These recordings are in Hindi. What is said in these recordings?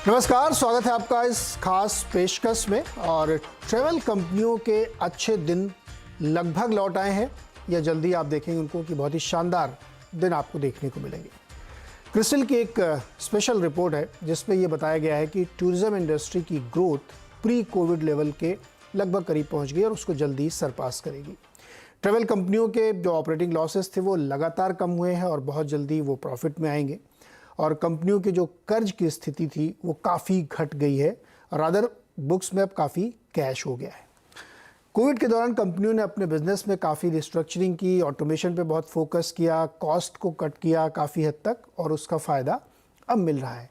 नमस्कार, स्वागत है आपका इस खास पेशकश में। और ट्रैवल कंपनियों के अच्छे दिन लगभग लौट आए हैं या जल्दी आप देखेंगे उनको कि बहुत ही शानदार दिन आपको देखने को मिलेंगे। क्रिसिल की एक स्पेशल रिपोर्ट है जिसमें ये बताया गया है कि टूरिज्म इंडस्ट्री की ग्रोथ प्री कोविड लेवल के लगभग करीब पहुंच गई और उसको जल्दी सरपास करेगी। ट्रैवल कंपनियों के जो ऑपरेटिंग लॉसेस थे वो लगातार कम हुए हैं और बहुत जल्दी वो प्रॉफिट में आएंगे। और कंपनियों के जो कर्ज की स्थिति थी वो काफ़ी घट गई है और अदर बुक्स में अब काफ़ी कैश हो गया है। कोविड के दौरान कंपनियों ने अपने बिजनेस में काफ़ी रिस्ट्रक्चरिंग की, ऑटोमेशन पे बहुत फोकस किया, कॉस्ट को कट किया काफ़ी हद तक और उसका फ़ायदा अब मिल रहा है।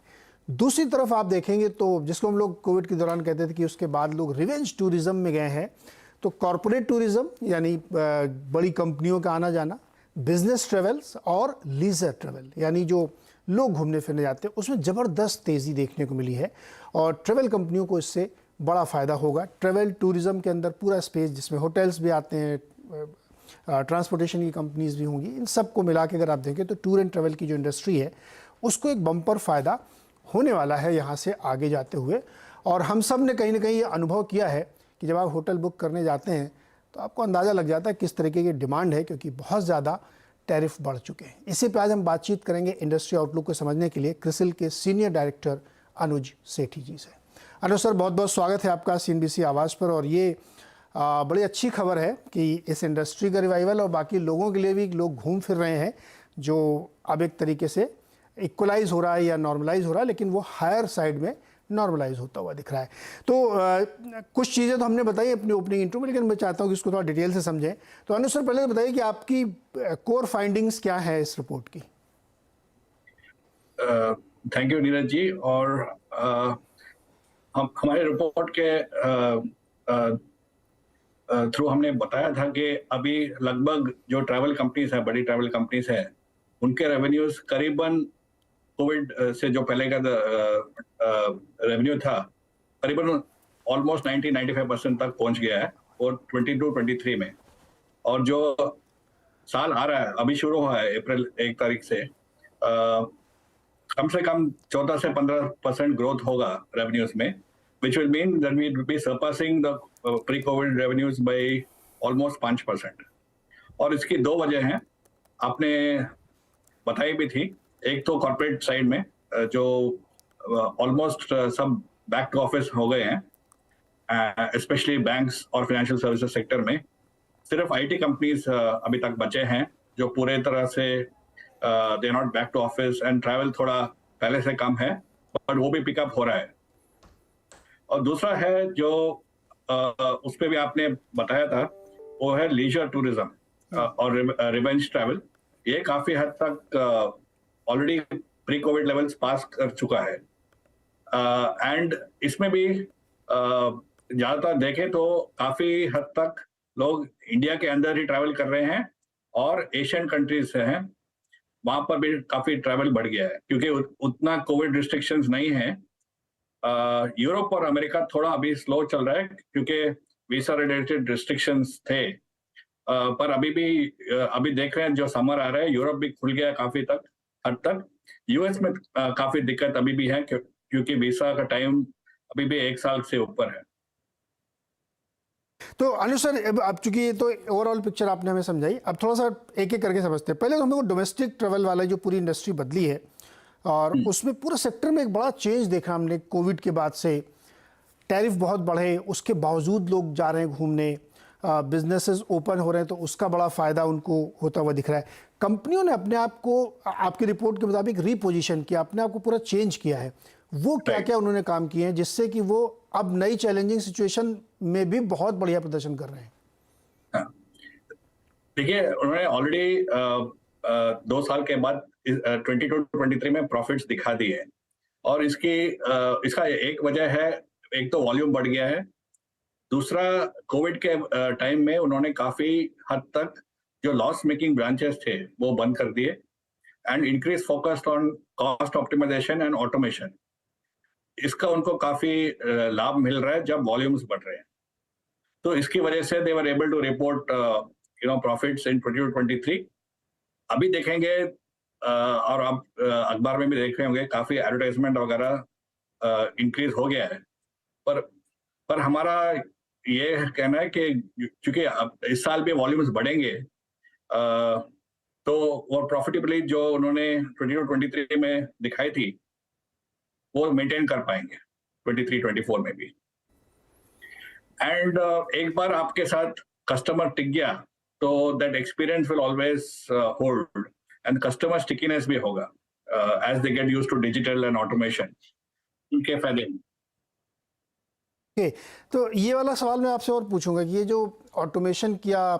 दूसरी तरफ आप देखेंगे तो जिसको हम लोग कोविड के दौरान कहते थे कि उसके बाद लोग रिवेंज टूरिज्म में गए हैं, तो कॉरपोरेट टूरिज्म यानी बड़ी कंपनियों का आना जाना, बिजनेस ट्रेवल्स और लीजर ट्रेवल यानी जो लोग घूमने फिरने जाते हैं उसमें ज़बरदस्त तेज़ी देखने को मिली है और ट्रैवल कंपनियों को इससे बड़ा फ़ायदा होगा। ट्रैवल टूरिज़्म के अंदर पूरा स्पेस जिसमें होटल्स भी आते हैं, ट्रांसपोर्टेशन की कंपनीज भी होंगी, इन सब को मिला के अगर आप देखें तो टूर एंड ट्रैवल की जो इंडस्ट्री है उसको एक बम्पर फ़ायदा होने वाला है यहाँ से आगे जाते हुए। और हम सब ने कहीं ना कहीं ये अनुभव किया है कि जब आप होटल बुक करने जाते हैं तो आपको अंदाज़ा लग जाता है किस तरीके की डिमांड है, क्योंकि बहुत ज़्यादा टैरिफ बढ़ चुके हैं। इसी पे आज हम बातचीत करेंगे इंडस्ट्री आउटलुक को समझने के लिए क्रिसिल के सीनियर डायरेक्टर अनुज सेठी जी से। अनुज सर, बहुत बहुत स्वागत है आपका CNBC आवाज़ पर। और ये बड़ी अच्छी खबर है कि इस इंडस्ट्री का रिवाइवल और बाकी लोगों के लिए भी लोग घूम फिर रहे हैं जो अब एक तरीके से इक्वलाइज हो रहा है या नॉर्मलाइज हो रहा है, लेकिन वो हायर साइड में नॉर्मलाइज होता हुआ दिख रहा है। तो कुछ चीज़ें तो हमने बताई अपनी ओपनिंग इंट्रो में, लेकिन मैं चाहता हूँ कि इसको थोड़ा डिटेल से समझें। तो अनुज सर, पहले तो बताइए कि आपकी कोर फाइंडिंग्स क्या है इस रिपोर्ट की। Thank you Neeraj ji. और हम हमारे रिपोर्ट के थ्रू हमने बताया था कि अभी लगभग जो ट्रैवल कंपनीज है, बड़ी ट्रैवल कंपनीज है, उनके रेवेन्यूज करीबन कोविड से जो पहले का रेवेन्यू था करीबन ऑलमोस्ट 90-95% तक पहुंच गया है और 22-23 में। और जो साल आ रहा है, अभी शुरू हुआ है अप्रैल 1 तारीख से, कम से कम 14 से 15% ग्रोथ होगा रेवेन्यूज में, which will mean that we will be surpassing the pre-COVID revenues by almost 5%। और इसकी दो वजह हैं, आपने बताई भी थी। एक तो कॉर्पोरेट साइड में जो ऑलमोस्ट सब बैक टू ऑफिस हो गए हैं, स्पेशली बैंक्स और फाइनेंशियल सर्विसेज सेक्टर में। सिर्फ IT कंपनीज अभी तक बचे हैं जो पूरे तरह से they not back to office, and travel थोड़ा पहले से कम है बट वो भी पिकअप हो रहा है। और दूसरा है जो उस पर भी आपने बताया था, वो है लीजर टूरिज्म और रिवेंज ट्रैवल। ये काफी हद तक ऑलरेडी प्री कोविड लेवल्स पास कर चुका है। एंड इसमें भी ज्यादातर देखें तो काफी हद तक लोग इंडिया के अंदर ही ट्रैवल कर रहे हैं और एशियन कंट्रीज से हैं, वहां पर भी काफी ट्रैवल बढ़ गया है क्योंकि उतना कोविड रिस्ट्रिक्शंस नहीं है। यूरोप और अमेरिका थोड़ा अभी स्लो चल रहा है क्योंकि वीसा रिलेटेड रिस्ट्रिक्शंस थे, पर अभी देख रहे हैं जो समर आ रहा है, यूरोप भी खुल गया काफी हद तक। US में काफी दिक्कत अभी भी है क्योंकि वीसा का टाइम अभी भी 1 साल से ऊपर है। तो अनुज सर, अब चूंकि ये तो ओवरऑल पिक्चर आपने हमें समझाई, अब थोड़ा सा एक एक करके समझते हैं। पहले तो हमने डोमेस्टिक ट्रेवल वाला जो पूरी इंडस्ट्री बदली है और उसमें पूरे सेक्टर में एक बड़ा चेंज देखा हमने कोविड के बाद से। टैरिफ बहुत बढ़े, उसके बावजूद लोग जा रहे हैं घूमने, बिजनेसेस ओपन हो रहे हैं तो उसका बड़ा फ़ायदा उनको होता हुआ दिख रहा है। कंपनियों ने अपने आप को आपकी रिपोर्ट के मुताबिक रीपोजिशन किया, अपने आप को पूरा चेंज किया है। वो क्या क्या उन्होंने काम किए हैं जिससे कि वो अब नई चैलेंजिंग सिचुएशन में भी बहुत बढ़िया प्रदर्शन कर रहे हैं? देखिए, उन्होंने ऑलरेडी 2 साल के बाद 22-23 में प्रॉफिट्स दिखा दिए और इसका एक वजह है, एक तो वॉल्यूम बढ़ गया है, दूसरा कोविड के टाइम में उन्होंने काफी हद तक जो लॉस मेकिंग ब्रांचेस थे वो बंद कर दिए and increase focused on cost optimisation and automation. इसका उनको काफी लाभ मिल रहा है जब वॉल्यूम्स बढ़ रहे हैं। तो इसकी वजह से they were able to report profits in 22-23। अभी देखेंगे और आप अखबार में भी देख रहे होंगे, काफी एडवर्टाइजमेंट वगैरह इंक्रीज हो गया है, पर हमारा ये कहना है कि चूंकि अब इस साल भी वॉल्यूम्स बढ़ेंगे, तो वो प्रॉफिटेबिलिटी जो उन्होंने 22-23 में दिखाई थी वो मेंटेन कर पाएंगे 23-24 में भी। एंड एक बार आपके साथ कस्टमर टिक गया तो that experience will always hold, and customer stickiness भी होगा as they get used to digital and automation, उनके फायदे। ओके, तो ये वाला सवाल मैं आपसे और पूछूंगा कि ये जो ऑटोमेशन किया,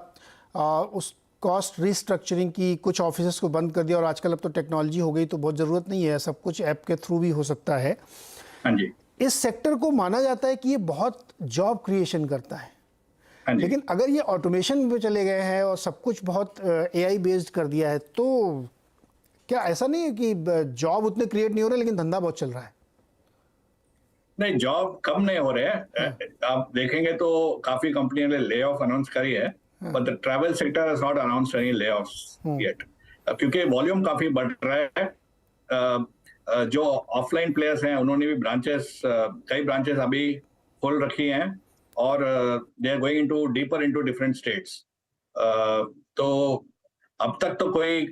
उस कॉस्ट रिस्ट्रक्चरिंग की, कुछ ऑफिसेस को बंद कर दिया और आजकल अब तो टेक्नोलॉजी हो गई तो बहुत ज़रूरत नहीं है, सब कुछ ऐप के थ्रू भी हो सकता है। हाँ जी। इस सेक्टर को माना जाता है कि ये बहुत जॉब क्रिएशन करता है, हाँ जी। लेकिन अगर ये ऑटोमेशन में चले गए हैं और सब कुछ बहुत एआई बेस्ड कर दिया है तो क्या ऐसा नहीं है कि जॉब उतने क्रिएट नहीं हो रहे लेकिन धंधा बहुत चल रहा है? नहीं, जॉब कम नहीं हो रहे हैं। आप देखेंगे तो काफी कंपनियों ने ले ऑफ अनाउंस करी है, but the travel sector has not announced any ले ऑफ्स येट, क्योंकि वॉल्यूम काफी बढ़ रहा है। जो ऑफलाइन प्लेयर्स हैं उन्होंने भी ब्रांचेस, कई ब्रांचेस अभी खोल रखी हैं और they are going into deeper into different states. तो अब तक तो कोई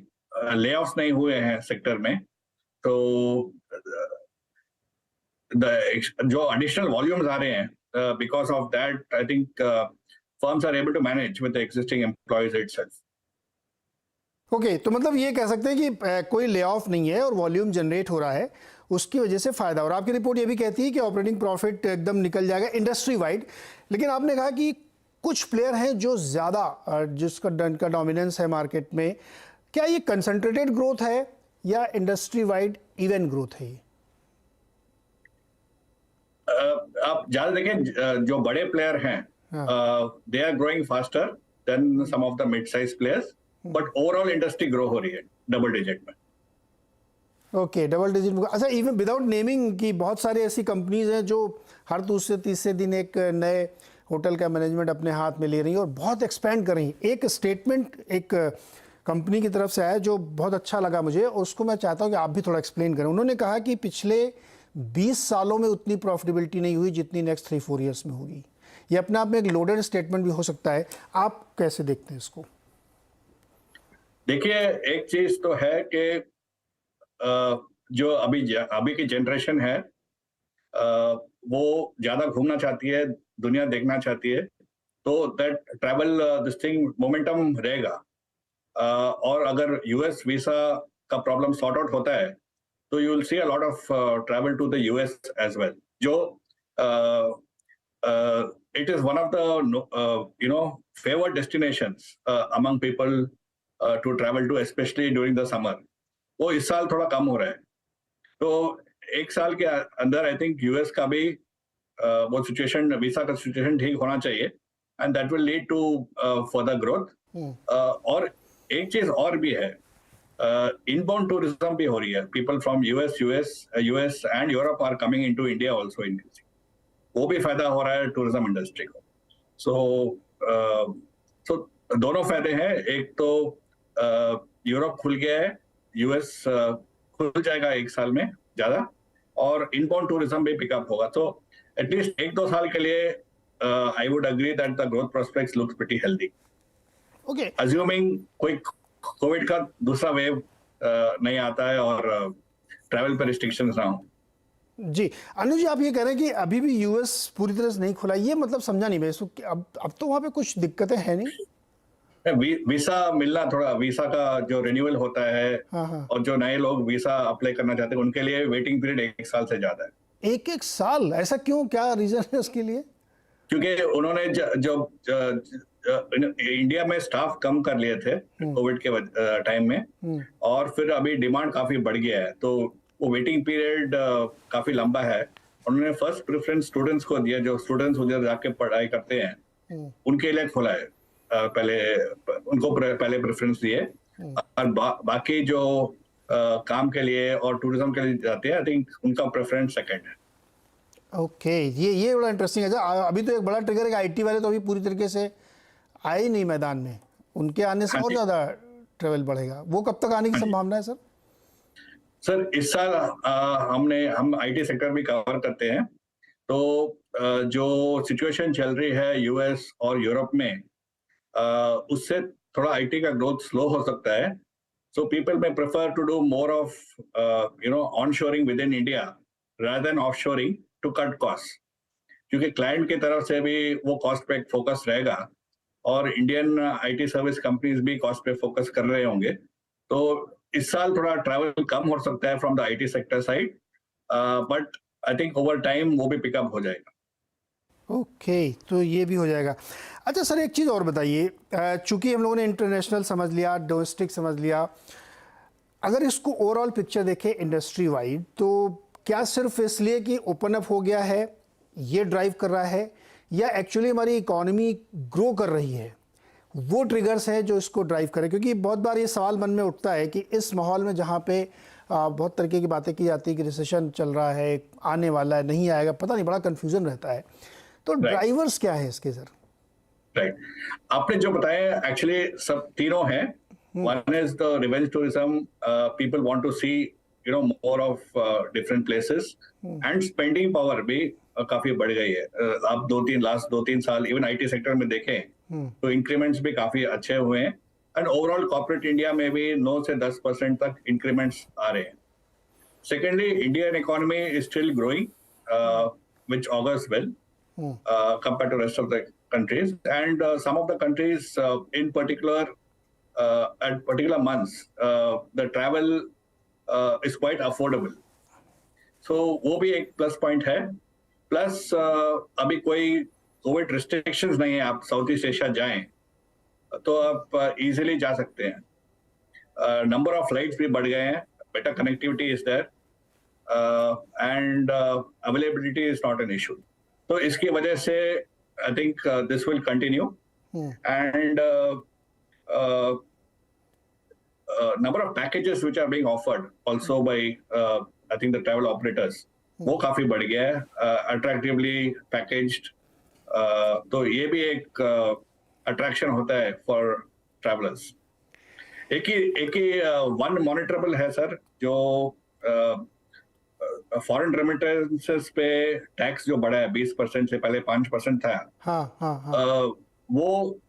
ले ऑफ्स नहीं हुए हैं सेक्टर में, तो जो एडिशनल वॉल्यूम्स आ रहे हैं because of that, I think firms are able to manage with the existing employees itself. Okay, तो मतलब ये कह सकते हैं कि कोई ले ऑफ नहीं है और वॉल्यूम जनरेट हो रहा है, उसकी वजह से फायदा। और आपकी रिपोर्ट ये भी कहती है कि ऑपरेटिंग प्रॉफिट एकदम निकल जाएगा इंडस्ट्री वाइड, लेकिन आपने कहा कि कुछ प्लेयर हैं जो ज़्यादा, जिसका डोमिनेंस है मार्केट में। क्या ये कंसंट्रेटेड ग्रोथ है या इंडस्ट्री वाइड इवन ग्रोथ है? आप ज्यादा देखें, जो बड़े प्लेयर हैं they are growing faster than some of the mid size players, but overall industry grow हो रही है डबल डिजिट में। ओके, डबल डिजिट में। अच्छा, इवन विदाउट नेमिंग की बहुत सारी ऐसी कंपनीज हैं जो हर दूसरे तीसरे दिन एक नए होटल का मैनेजमेंट अपने हाथ में ले रही हैं और बहुत एक्सपेंड कर रही हैं। एक स्टेटमेंट एक कंपनी की तरफ से आया जो बहुत अच्छा लगा मुझे, उसको मैं चाहता हूँ कि आप भी थोड़ा एक्सप्लेन करें। उन्होंने कहा कि पिछले 20 सालों में उतनी प्रॉफिटेबिलिटी नहीं हुई जितनी नेक्स्ट 3-4 ईयर्स में होगी। ये अपने आप में एक लोडेड स्टेटमेंट भी हो सकता है, आप कैसे देखते हैं इसको? देखिए, एक चीज तो है कि जो अभी की जनरेशन है वो ज्यादा घूमना चाहती है, दुनिया देखना चाहती है, तो that travel this thing momentum रहेगा। और अगर यूएस वीसा का प्रॉब्लम सॉर्ट आउट होता है तो you will see a lot of travel to the US as well, जो it is one of the favored destinations among people to travel to, especially during the summer. वो इस साल थोड़ा कम हो रहा है, तो एक साल के अंदर आई थिंक यूएस का भी वो सिचुएशन, वीसा का सिचुएशन ठीक होना चाहिए, and that will lead to further growth. और एक चीज और भी है, इनबाउंड टूरिज्म भी हो रही है। People from US and Europe are coming into India also increasing, वो भी फायदा हो रहा है टूरिज्म इंडस्ट्री को। सो दोनों फायदे हैं, एक तो यूरोप खुल गया है, यूएस खुल जाएगा एक साल में ज्यादा, और इनबाउंड टूरिज्म भी पिकअप होगा। तो एटलीस्ट 1-2 साल के लिए I would agree that the growth prospects looks pretty healthy, okay, assuming कोई कोविड का दूसरा वेव नहीं आता है और ट्रैवल पर रिस्ट्रिक्शंस ना हो। जी। अनुज जी, आप ये कह रहे हैं कि अभी भी यूएस पूरी तरह से नहीं खुला, ये मतलब समझा नहीं मैं इसको। अब तो वहाँ पे कुछ दिक्कतें हैं नहीं? वीसा मिलना, थोड़ा वीसा का जो रिन्यूअल होता है, हाँ। और जो नए लोग वीसा अप्लाई करना चाहते हैं उनके लिए वेटिंग पीरियड 1 साल से ज्यादा है। 1 साल? ऐसा क्यों, क्या रीजन है उसके लिए? क्योंकि उन्होंने जो इंडिया में स्टाफ कम कर लिए थे कोविड के टाइम में, और फिर अभी डिमांड काफी बढ़ गया है, तो वो वेटिंग पीरियड काफी लंबा है। उन्होंने फर्स्ट प्रेफरेंस स्टूडेंट्स को दिया, जो स्टूडेंट्स उधर जाके पढ़ाई करते हैं उनके लिए खोला है, उनको पहले प्रेफरेंस दिए, और बाकी जो काम के लिए और टूरिज्म के लिए जाते हैं, आई थिंक उनका प्रेफरेंस सेकंड है। ओके, ये बड़ा इंटरेस्टिंग है। अभी तो एक बड़ा ट्रिगर है कि आईटी वाले तो अभी पूरी तरीके से आए ही नहीं मैदान में, उनके आने से और ज़्यादा ट्रेवल बढ़ेगा। वो कब तक आने की संभावना है सर? सर इस साल हम आईटी सेक्टर भी कवर करते हैं, तो जो सिचुएशन चल रही है यूएस और यूरोप में, उससे थोड़ा आईटी का ग्रोथ स्लो हो सकता है. So people may prefer to do more of onshoring within India rather than offshoring to cut costs. क्योंकि क्लाइंट की तरफ से भी वो कॉस्ट पे फोकस रहेगा और इंडियन आईटी सर्विस कंपनीज भी कॉस्ट पे फोकस कर रहे होंगे. तो इस साल थोड़ा ट्रैवल कम हो सकता है from the IT sector side, but I think over time वो भी पिकअप हो जाएगा. ओके तो ये भी हो जाएगा. अच्छा सर एक चीज़ और बताइए, चूंकि हम लोगों ने इंटरनेशनल समझ लिया, डोमेस्टिक समझ लिया, अगर इसको ओवरऑल पिक्चर देखें इंडस्ट्री वाइड, तो क्या सिर्फ इसलिए कि ओपन अप हो गया है ये ड्राइव कर रहा है, या एक्चुअली हमारी इकोनॉमी ग्रो कर रही है वो ट्रिगर्स हैं जो इसको ड्राइव करें? क्योंकि बहुत बार ये सवाल मन में उठता है कि इस माहौल में जहाँ पे बहुत तरीके की बातें की जाती है कि रिसेशन चल रहा है, आने वाला है, नहीं आएगा, पता नहीं, बड़ा कन्फ्यूज़न रहता है. तो ड्राइवर्स क्या है इसके सर? राइट, आपने जो बताया एक्चुअली सब तीनों हैं. One is the revenge tourism, people want to see more of different places, and spending power भी काफी बढ़ गई है. आप लास्ट 2-3 साल इवन आईटी सेक्टर में देखें तो इंक्रीमेंट्स भी काफी अच्छे हुए हैं, एंड ओवरऑल कॉर्पोरेट इंडिया में भी 9 से 10% तक इंक्रीमेंट्स आ रहे हैं. Secondly, Indian economy is still growing, which augurs well compared to rest of the countries, and some of the countries in particular at particular months the travel is quite affordable. So वो भी एक प्लस पॉइंट है. प्लस अभी कोई कोविड रिस्ट्रिक्शंस नहीं है, आप साउथ ईस्ट एशिया जाएं तो आप इजीली जा सकते हैं. नंबर ऑफ फ्लाइट्स भी बढ़ गए हैं, better connectivity is there, and availability is not an issue. तो इसकी वजह से I think this will continue, and number of packages which are being offered also by I think the travel operators वो काफी बढ़ गया है, attractively packaged. तो ये भी एक अट्रैक्शन होता है फॉर ट्रैवलर्स. एक ही वन मॉनिटरेबल है सर, जो फॉरेन रेमिटेंसेस पे टैक्स जो बढ़ा है 20% से पहले 5% था. वो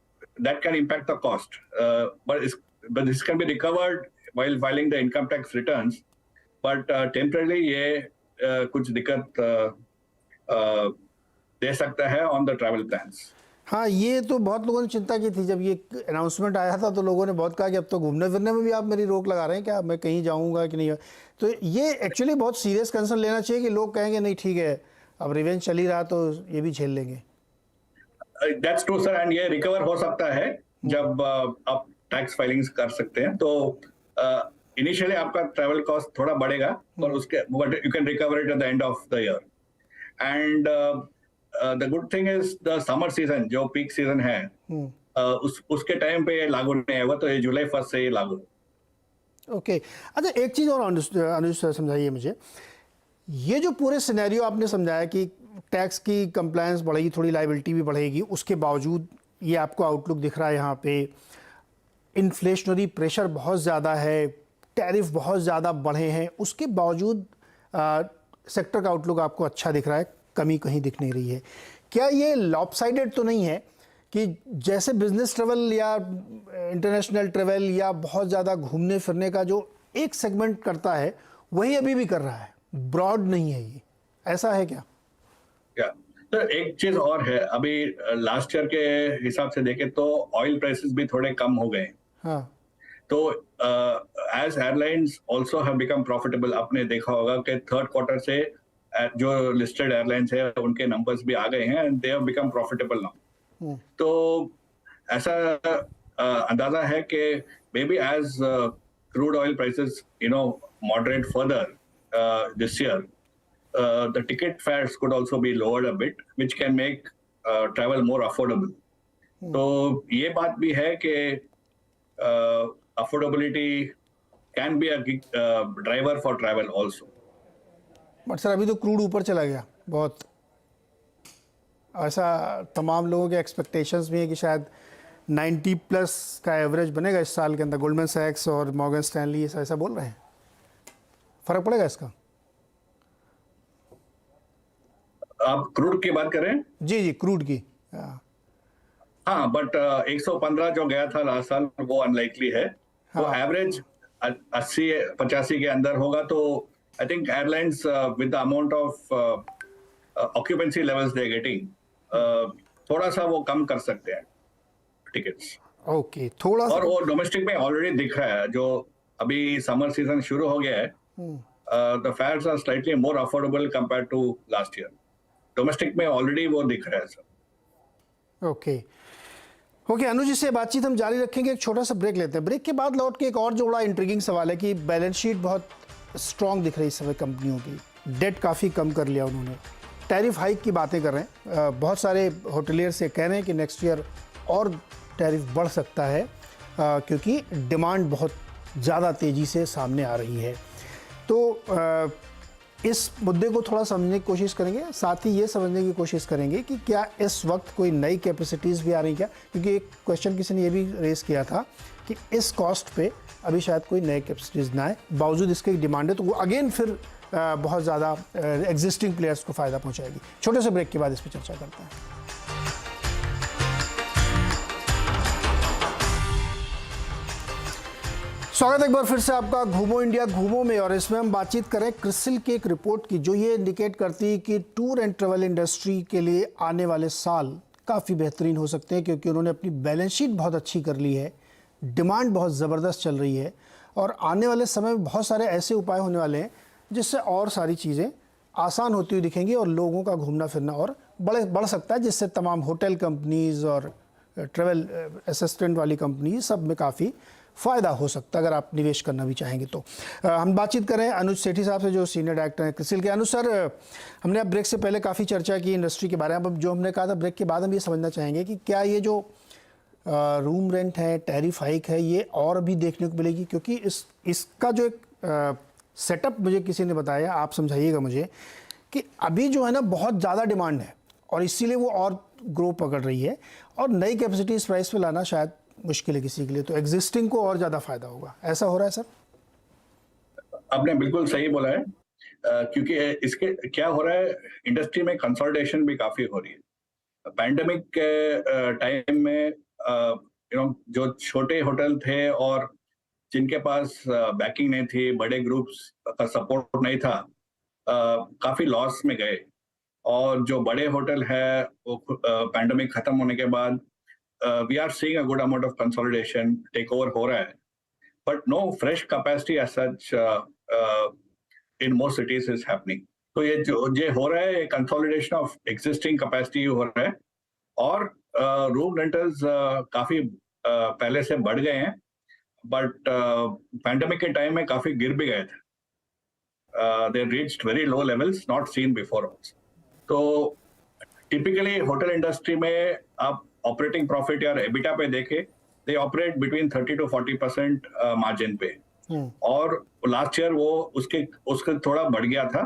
that can impact the cost, but this can be recovered while filing the income tax returns, but temporarily ये कुछ दिक्कत दे सकता है on the travel plans. हाँ, ये तो बहुत लोगों ने चिंता की थी जब ये अनाउंसमेंट आया था, तो लोगों ने बहुत कहा कि अब तो घूमने फिरने में भी आप मेरी रोक लगा रहे हैं क्या, मैं कहीं जाऊंगा कि नहीं. तो ये एक्चुअली बहुत सीरियस कंसर्न लेना चाहिए कि लोग कहेंगे नहीं ठीक है अब रिवेंज चल ही रहा तो ये भी झेल लेंगे. That's true sir, and ये रिकवर हो सकता है जब आप टैक्स फाइलिंग्स कर सकते हैं. तो इनिशियली आपका ट्रैवल कॉस्ट थोड़ा बढ़ेगा, और उसके you can recover it at the end of the year. And the good thing is the summer season जो पीक सीजन है, उसके टाइम पे लागू नहीं होगा, तो ये जुलाई 1 से ये लागू. ओके. अच्छा एक चीज़ और अनुज सर समझाइए मुझे, ये जो पूरे सिनेरियो आपने समझाया कि टैक्स की कंप्लायंस बढ़ेगी, थोड़ी लाइबिलिटी भी बढ़ेगी, उसके बावजूद ये आपको आउटलुक दिख रहा है यहाँ पे इन्फ्लेशनरी प्रेशर बहुत ज़्यादा है, टैरिफ बहुत ज़्यादा बढ़े हैं, उसके बावजूद सेक्टर का आउटलुक आपको अच्छा दिख रहा है, कमी कहीं दिख नहीं रही है. क्या ये लॉपसाइडेड तो नहीं है कि जैसे बिजनेस ट्रैवल या इंटरनेशनल ट्रैवल या बहुत ज़्यादा घूमने फिरने का जो एक सेगमेंट करता है वही अभी भी कर रहा है, ब्रॉड नहीं है ये, ऐसा है क्या? तो एक चीज और है, अभी लास्ट ईयर के हिसाब से देखें तो ऑयल प्राइसेस भी थोड़े कम हो गए. हाँ. तो as airlines also have become profitable. आपने देखा होगा कि थर्ड क्वार्टर से जो लिस्टेड एयरलाइंस है उनके नंबर्स भी आ गए हैं, and they have become profitable now. तो ऐसा अंदाजा है कि maybe as crude oil prices moderate further this year, the ticket fares could also be lowered a bit, which can make travel more affordable. तो ये बात भी है कि affordability can be a driver for travel also. But sir अभी तो क्रूड ऊपर चला गया बहुत, ऐसा तमाम लोगों के एक्सपेक्टेशंस भी है कि शायद 90+ का एवरेज बनेगा इस साल के अंदर. गोल्डमैन सैक्स और मॉर्गन स्टैनली ऐसा बोल रहे हैं. फर्क पड़ेगा इसका? आप क्रूड की बात कर रहे हैं? जी जी, क्रूड की। हाँ हाँ, बट 115 जो गया था लास्ट साल वो अनलाइकली है। वो हाँ। एवरेज 80-85 के अंदर होगा, तो I think airlines with the amount of occupancy levels they getting, थोड़ा सा वो कम कर सकते हैं टिकट्स। ओके, थोड़ा और सा। वो डोमेस्टिक में ऑलरेडी दिख रहा है, जो अभी समर सीजन शुरू हो गया है, the fares are slightly more affordable compare to last year. Domestic में ऑलरेडी वो दिख रहा है sir. Okay okay, Anuj ji से बातचीत हम जारी रखेंगे, एक छोटा सा ब्रेक लेते हैं। ब्रेक के बाद लौट के एक और जो बड़ा इंट्रिगिंग सवाल है कि बैलेंस शीट बहुत स्ट्रांग दिख रही है इस समय कंपनियों की, डेट काफ़ी कम कर लिया उन्होंने, टैरिफ हाइक की बातें कर रहे हैं, बहुत सारे होटलियर से कह रहे हैं कि नेक्स्ट ईयर और टैरिफ बढ़ सकता है क्योंकि डिमांड बहुत ज़्यादा तेज़ी से सामने आ रही है। तो इस मुद्दे को थोड़ा समझने की कोशिश करेंगे, साथ ही ये समझने की कोशिश करेंगे कि क्या इस वक्त कोई नई कैपेसिटीज़ भी आ रही क्या, क्योंकि एक क्वेश्चन किसी ने ये भी रेस किया था कि इस कॉस्ट पे अभी शायद कोई नई कैपेसिटीज़ ना आए, बावजूद इसके डिमांड है, तो वो अगेन फिर बहुत ज़्यादा एग्जिस्टिंग प्लेयर्स को फ़ायदा पहुंचाएगी। छोटे से ब्रेक के बाद इस पर चर्चा करते हैं। स्वागत है एक बार फिर से आपका घूमो इंडिया घूमो में, और इसमें हम बातचीत करें क्रिसिल की एक रिपोर्ट की जो ये इंडिकेट करती है कि टूर एंड ट्रैवल इंडस्ट्री के लिए आने वाले साल काफ़ी बेहतरीन हो सकते हैं, क्योंकि उन्होंने अपनी बैलेंस शीट बहुत अच्छी कर ली है, डिमांड बहुत ज़बरदस्त चल रही है, और आने वाले समय में बहुत सारे ऐसे उपाय होने वाले हैं जिससे और सारी चीज़ें आसान होती हुई दिखेंगी और लोगों का घूमना फिरना और बढ़ सकता है, जिससे तमाम होटल कंपनीज़ और ट्रैवल असिस्टेंट वाली कंपनी सब में काफ़ी फ़ायदा हो सकता है अगर आप निवेश करना भी चाहेंगे तो। हम बातचीत करें अनुज सेठी साहब से जो सीनियर डायरेक्टर हैं क्रिसिल के। अनुज सर, हमने अब ब्रेक से पहले काफ़ी चर्चा की इंडस्ट्री के बारे में, अब जो हमने कहा था ब्रेक के बाद हम ये समझना चाहेंगे कि क्या ये जो रूम रेंट है, टैरिफ हाइक है, ये और भी देखने को मिलेगी, क्योंकि इसका जो एक सेटअप मुझे किसी ने बताया, आप समझाइएगा मुझे, कि अभी जो है ना बहुत ज़्यादा डिमांड है और इसीलिए वो और ग्रो पकड़ रही है, और नई कैपेसिटी इस प्राइस पे लाना शायद मुश्किल है किसी के लिए, तो एग्जिस्टिंग को और ज़्यादा फायदा होगा, ऐसा हो रहा है सर? आपने बिल्कुल सही बोला है, क्योंकि इसके क्या हो रहा है, इंडस्ट्री में कंसोलिडेशन भी काफ़ी हो रही है। पैंडेमिक के टाइम में जो छोटे होटल थे और जिनके पास बैकिंग नहीं थी, बड़े ग्रुप्स का सपोर्ट नहीं था, काफ़ी लॉस में गए, और जो बड़े होटल है वो पैंडेमिक खत्म होने के बाद we are seeing a good amount of consolidation, takeover हो रहा है, but no fresh capacity as such in most cities is happening. तो ये हो रहा है, consolidation of existing capacity हो रहा है, और रूम रेंटल्स काफी पहले से बढ़ गए हैं, बट पैंडेमिक के टाइम में काफी गिर भी गए थे। They reached very low levels not seen before also. तो टिपिकली होटल इंडस्ट्री में आप ऑपरेटिंग प्रॉफिट या एबिटा पे देखे, they operate between 30 to 40% margin पे, और लास्ट ईयर वो उसके थोड़ा बढ़ गया था,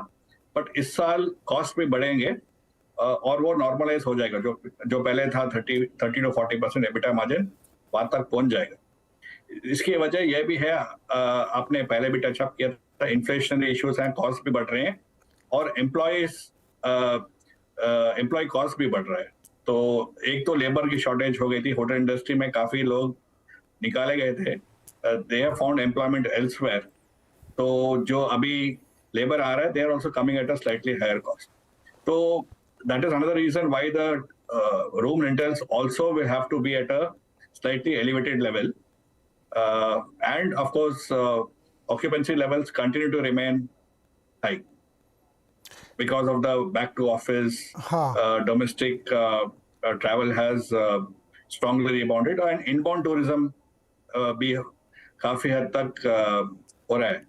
बट इस साल कॉस्ट भी बढ़ेंगे और वो नॉर्मलाइज हो जाएगा, जो पहले था 30 to 40% एबिटा मार्जिन वहां तक पहुंच जाएगा। इसकी वजह यह भी है, आपने पहले भी टचअप किया था, इन्फ्लेशनरी इश्यूज हैं, कॉस्ट भी बढ़ रहे हैं, और एम्प्लॉय कॉस्ट भी बढ़ रहा है। तो एक तो लेबर की शॉर्टेज हो गई थी, होटल इंडस्ट्री में काफी लोग निकाले गए थे, they have found employment elsewhere, तो जो अभी लेबर आ रहा है, they are also coming at a slightly higher cost. तो that is another reason why the room rentals also will have to be at a slightly elevated level, and of course occupancy levels continue to remain high because of the back to office. Domestic travel has strongly rebounded, and inbound tourism भी काफी हद तक हो रहा है।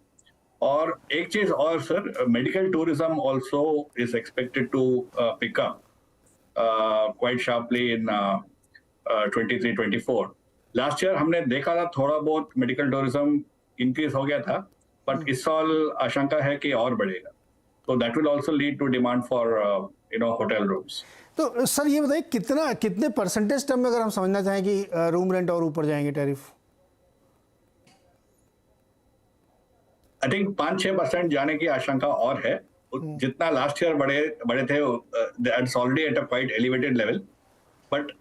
और एक चीज और sir, medical tourism also is expected to pick up quite sharply in 23-24. Last year हमने देखा था थोड़ा बहुत मेडिकल टूरिज्म इंक्रीज हो गया था, बट इस साल आशंका है कि और बढ़ेगा, तो that will also lead to demand for hotel rooms. तो सर ये बताइए कितने परसेंटेज टर्म में अगर हम समझना चाहें कि रूम रेंट और ऊपर जाएंगे टैरिफ? आई थिंक 5-6% जाने की आशंका और है। जितना लास्ट ईयर बड़े थे, that's already at a quite elevated level, but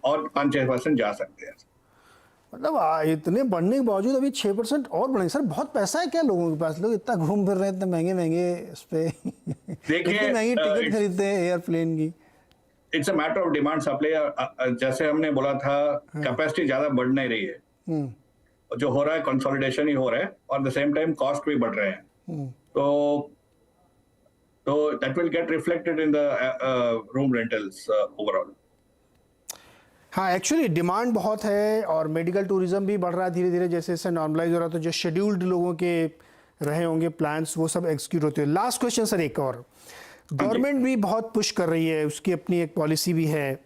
और 5-6% जा सकते हैं। मतलब इतने बढ़ने के बावजूद अभी 6% और बढ़ेंगे। सर बहुत पैसा है क्या लोगों के पास? लोग इतना घूम फिर रहे हैं, इतने महंगे महंगे उस पे देखिए, इतनी महंगी टिकट खरीदते हैं एयरप्लेन की। It's a matter of demand supply. जैसे हमने बोला था, कैपेसिटी ज्यादा बढ़ नहीं रही है। जो हो रहा है कंसोलिडेशन ही हो रहा है, और द सेम टाइम कॉस्ट भी बढ़ रहे हैं। तो that will get reflected in the room rentals overall. हाँ, एक्चुअली डिमांड बहुत है और मेडिकल टूरिज्म भी बढ़ रहा है धीरे धीरे। जैसे जैसे नॉर्मलाइज हो रहा है, तो जो शेड्यूल्ड लोगों के रहे होंगे प्लान्स, वो सब एग्जीक्यूट होते हैं। लास्ट क्वेश्चन सर, एक और, गवर्नमेंट भी बहुत पुश कर रही है, उसकी अपनी एक पॉलिसी भी है,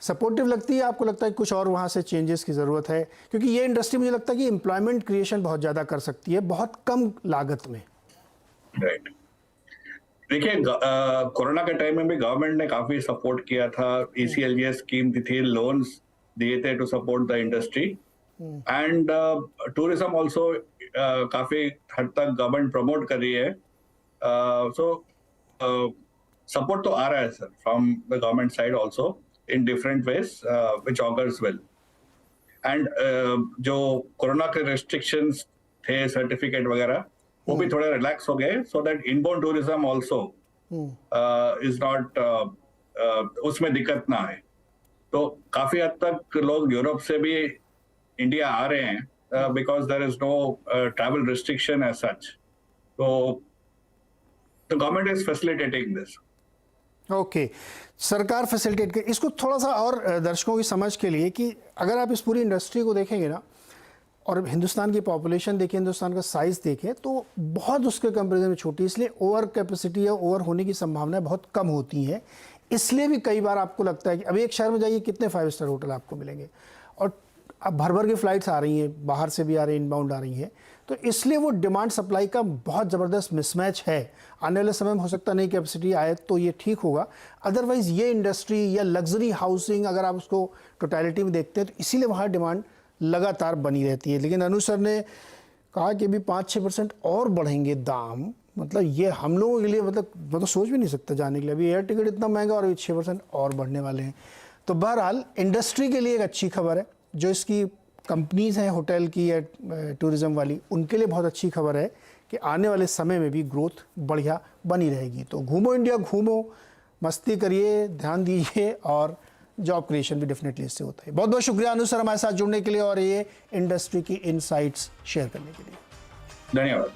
सपोर्टिव लगती है? आपको लगता है कि कुछ और वहाँ से चेंजेस की ज़रूरत है? क्योंकि ये इंडस्ट्री मुझे लगता है कि एम्प्लॉयमेंट क्रिएशन बहुत ज़्यादा कर सकती है बहुत कम लागत में। राइट। देखिए, कोरोना के टाइम में भी गवर्नमेंट ने काफी सपोर्ट किया था। ECLGS स्कीम थी, लोन्स दिए थे to support the industry, and tourism also काफी हद तक गवर्नमेंट प्रमोट कर रही है। सो सपोर्ट तो आ रहा है sir from the government side also in different ways, which augurs well. And जो कोरोना के रेस्ट्रिक्शंस थे, सर्टिफिकेट वगैरह, वो भी थोड़े रिलैक्स हो गए, so that inbound tourism also is not, उसमें दिक्कत ना आए। तो काफी हद तक लोग यूरोप से भी इंडिया आ रहे हैं, because there is no travel restriction as such. तो the government is facilitating this. Okay, सरकार फैसिलिटेट कर। इसको थोड़ा सा और दर्शकों की समझ के लिए, कि अगर आप इस पूरी इंडस्ट्री को देखेंगे ना, और हिंदुस्तान की पॉपुलेशन देखें, हिंदुस्तान का साइज़ देखें, तो बहुत उसके कंपैरिजन में छोटी, इसलिए ओवर कैपेसिटी या ओवर होने की संभावनाएं बहुत कम होती हैं। इसलिए भी कई बार आपको लगता है कि अभी एक शहर में जाइए, कितने 5 स्टार होटल आपको मिलेंगे, और अब भर भर की फ़्लाइट्स आ रही हैं, बाहर से भी आ रही हैं, इनबाउंड आ रही हैं। तो इसलिए वो डिमांड सप्लाई का बहुत ज़बरदस्त मिसमैच है। आने वाले समय में हो सकता नहीं कैपेसिटी आए तो ये ठीक होगा, अदरवाइज़ ये इंडस्ट्री या लग्जरी हाउसिंग, अगर आप उसको टोटलिटी में देखते हैं, तो इसीलिए वहाँ डिमांड लगातार बनी रहती है। लेकिन अनु सर ने कहा कि अभी 5-6% और बढ़ेंगे दाम, मतलब ये हम लोगों के लिए, मतलब मैं तो सोच भी नहीं सकता जाने के लिए। अभी एयर टिकट इतना महंगा और अभी 6% और बढ़ने वाले हैं। तो बहरहाल इंडस्ट्री के लिए एक अच्छी खबर है, जो इसकी कंपनीज़ हैं होटल की या टूरिज़्म वाली, उनके लिए बहुत अच्छी खबर है कि आने वाले समय में भी ग्रोथ बढ़िया बनी रहेगी। तो घूमो इंडिया, घूमो, मस्ती करिए, ध्यान दीजिए, और जॉब क्रिएशन भी डेफिनेटली इससे होता है। बहुत बहुत शुक्रिया अनु सर हमारे साथ जुड़ने के लिए और ये इंडस्ट्री की इनसाइट्स शेयर करने के लिए। धन्यवाद।